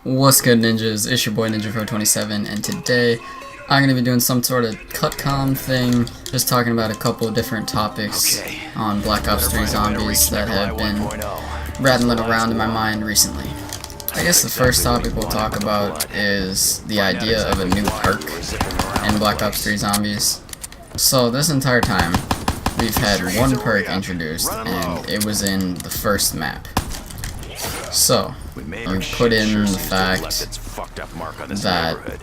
What's good, ninjas? It's your boy Ninja427, and today I'm going to be doing some sort of cutcom thing, just talking about a couple of different topics on Black Ops 3 Zombies that have been rattling around in my mind recently. I guess the first topic we'll talk about is the idea of a new perk in Black Ops 3 Zombies. So this entire time, we've had one perk introduced, and it was in the first map. So, you put in the fact that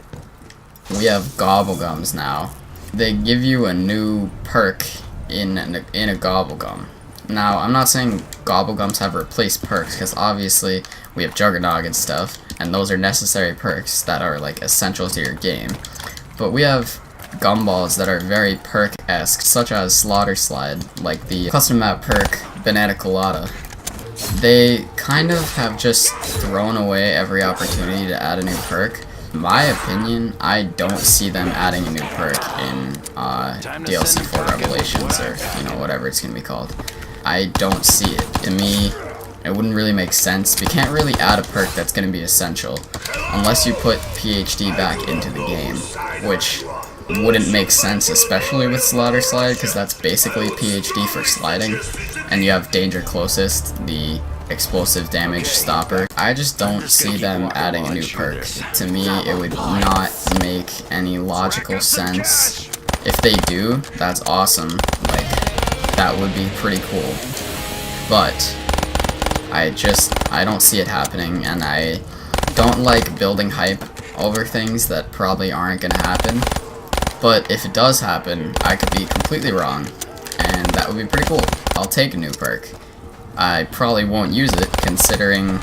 we have gobblegums now. They give you a new perk in a gobblegum. Now, I'm not saying gobblegums have replaced perks, because obviously we have Juggernog and stuff, and those are necessary perks that are like essential to your game. But we have gumballs that are very perk-esque, such as Slaughter Slide, like the custom map perk Banana Colada. They kind of have just thrown away every opportunity to add a new perk. In my opinion, I don't see them adding a new perk in DLC 4 Revelations, or whatever it's gonna be called. I don't see it. To me, it wouldn't really make sense. You can't really add a perk that's gonna be essential unless you put PhD back into the game, which wouldn't make sense, especially with Slaughter Slide, because that's basically PhD for sliding, and you have Danger Closest, the explosive damage stopper. I just don't see them adding a new perk. To me, it would not make any logical sense. If they do, that's awesome. Like, that would be pretty cool. But I don't see it happening, and I don't like building hype over things that probably aren't gonna happen. But if it does happen, I could be completely wrong, and that would be pretty cool. I'll take a new perk. I probably won't use it, considering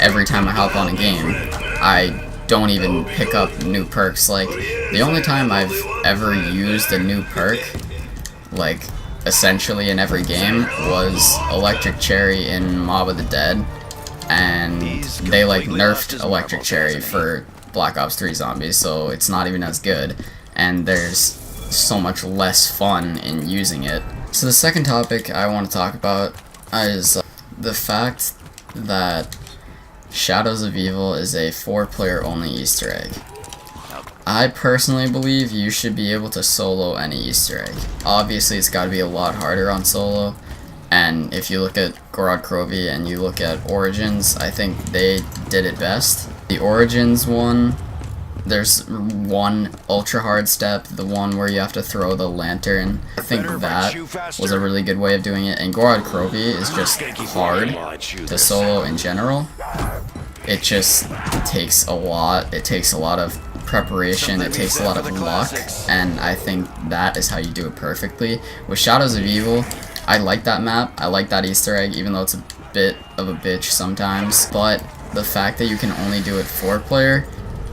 every time I hop on a game, I don't even pick up new perks. Like, the only time I've ever used a new perk, like, essentially in every game, was Electric Cherry in Mob of the Dead, and they, like, nerfed Electric Cherry for Black Ops 3 Zombies, so it's not even as good. And there's so much less fun in using it. So the second topic I want to talk about is the fact that Shadows of Evil is a 4-player only Easter egg. I personally believe you should be able to solo any Easter egg. Obviously it's got to be a lot harder on solo, and if you look at Gorod Krovi and you look at Origins, I think they did it best. The Origins one, there's one ultra hard step, the one where you have to throw the lantern. I think that was a really good way of doing it, and Gorod Krovi is just hard to solo in general. It just takes a lot. It takes a lot of preparation, it takes a lot of luck, and I think that is how you do it perfectly. With Shadows of Evil, I like that map, I like that Easter egg, even though it's a bit of a bitch sometimes, but the fact that you can only do it 4-player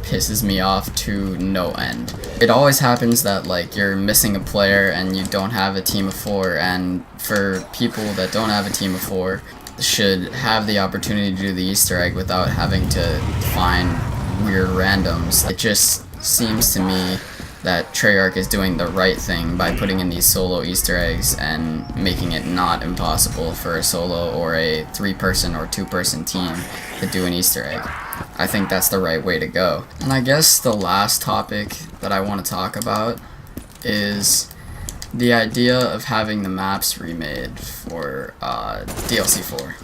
pisses me off to no end. It always happens that, like, you're missing a player and you don't have a team of 4, and for people that don't have a team of 4 should have the opportunity to do the Easter egg without having to find weird randoms. It just seems to me that Treyarch is doing the right thing by putting in these solo Easter eggs and making it not impossible for a solo or a 3-person or 2-person team to do an Easter egg. I think that's the right way to go. And I guess the last topic that I want to talk about is the idea of having the maps remade for DLC 4.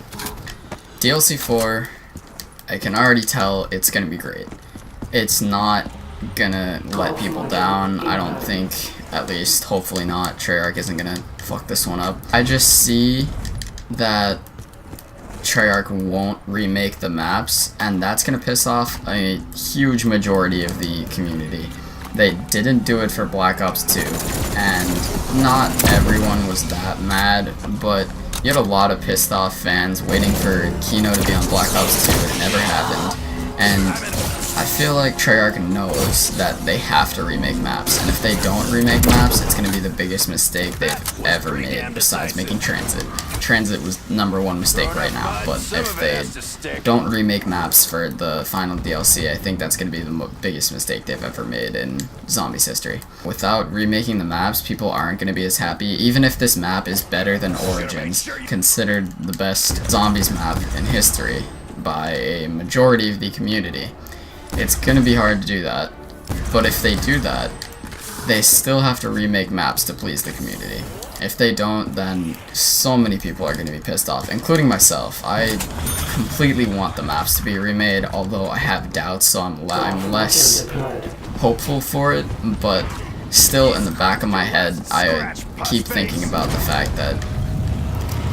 DLC 4, I can already tell it's gonna be great. It's not gonna let people down, I don't think, at least, hopefully not. Treyarch isn't gonna fuck this one up. I just see that Treyarch won't remake the maps, and that's gonna piss off a huge majority of the community. They didn't do it for Black Ops 2, and not everyone was that mad, but you had a lot of pissed off fans waiting for Kino to be on Black Ops 2, and it never happened. And I feel like Treyarch knows that they have to remake maps, and if they don't remake maps, it's going to be the biggest mistake they've ever made, besides making Transit. Transit was #1 mistake right now, but if they don't remake maps for the final DLC, I think that's going to be the biggest mistake they've ever made in Zombies history. Without remaking the maps, people aren't going to be as happy, even if this map is better than Origins, considered the best Zombies map in history. by a majority of the community. It's gonna be hard to do that, but if they do that, they still have to remake maps to please the community. If they don't, then so many people are going to be pissed off, including myself. I completely want the maps to be remade, although I have doubts, so I'm less hopeful for it, but still in the back of my head, I keep thinking about the fact that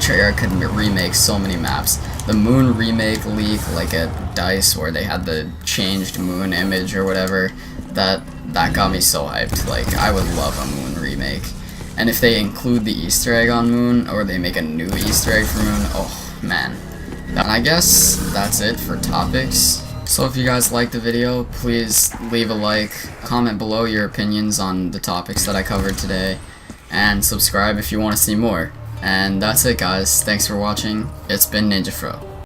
Treyarch could remake so many maps. The Moon remake leak, like at DICE, where they had the changed Moon image or whatever, that got me so hyped. Like, I would love a Moon remake. And if they include the Easter egg on Moon, or they make a new Easter egg for Moon, oh man. And I guess that's it for topics. So if you guys liked the video, please leave a like, comment below your opinions on the topics that I covered today, and subscribe if you want to see more. And that's it guys, thanks for watching, it's been Ninja Fro.